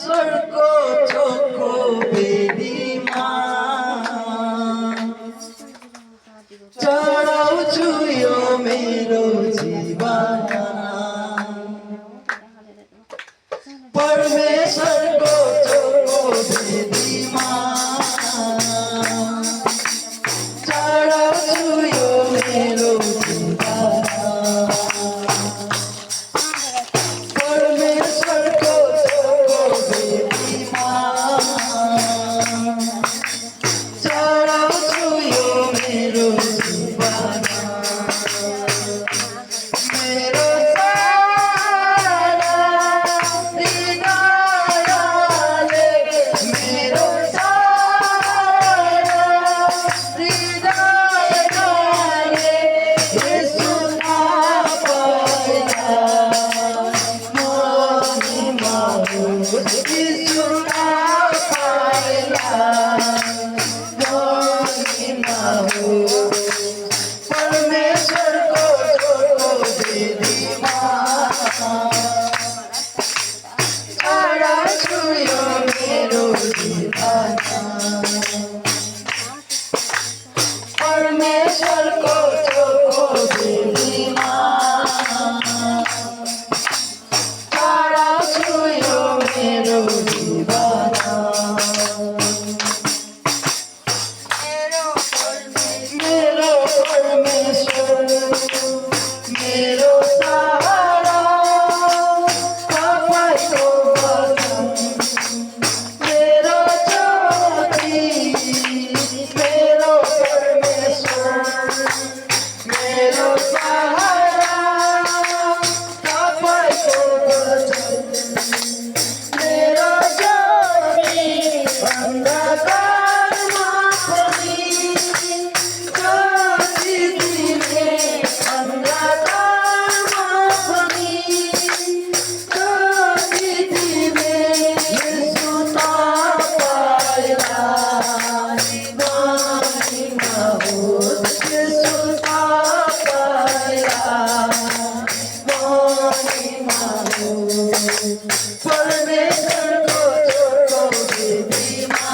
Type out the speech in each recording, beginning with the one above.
સ્વર્ગ ચોખ્ખો વેદીમાં ચડાવું છું યો મેરો જીવાના પરમેશ્વર કો ચોખ્ખો વેદીમાં ચડાવું છું યો મેરો परमेश्वर को छोड़ो वेदीમાં ચડાવું છું યો મેરો જીવાના परमेश्वर को छोड़ो वेदीમાં ચડાવું છું યો મેરો જીવાના मेरो सहारा पापा को वचन मेरो ज्योति मेरो परमेश्वर मेरो सहारा पापा को वचन मेरो ज्योति अंधकार में पड़ी परमेश्वर को छोड़ो वेदीમાં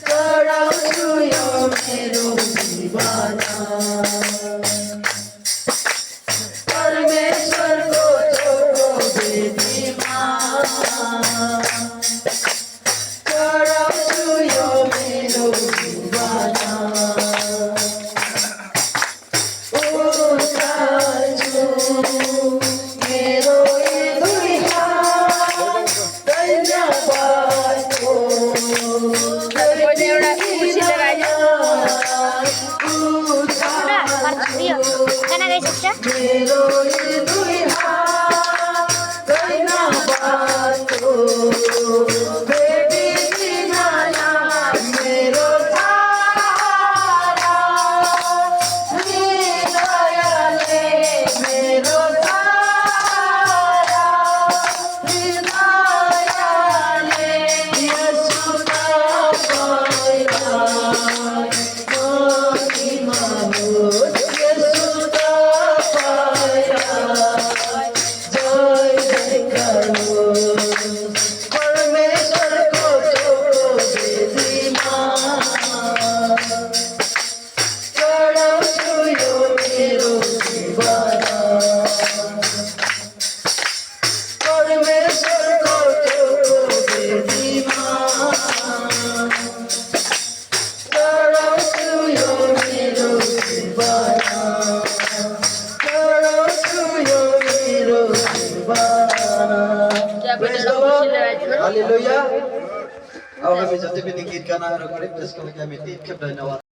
ચડાવું છું યો મેરો જીવાના परमेश्वर को छोड़ो वेदीમાં ચડાવું છું યો મેરો જીવાના मेरो ये दुई हाथ कैना बातो बेबी दीनाया मेरो सहारा हृदयले मेरो सहारा हृदयले यसु पाइला Haleluya. Kami jatuh binigit ka na recording, terus kami tip keep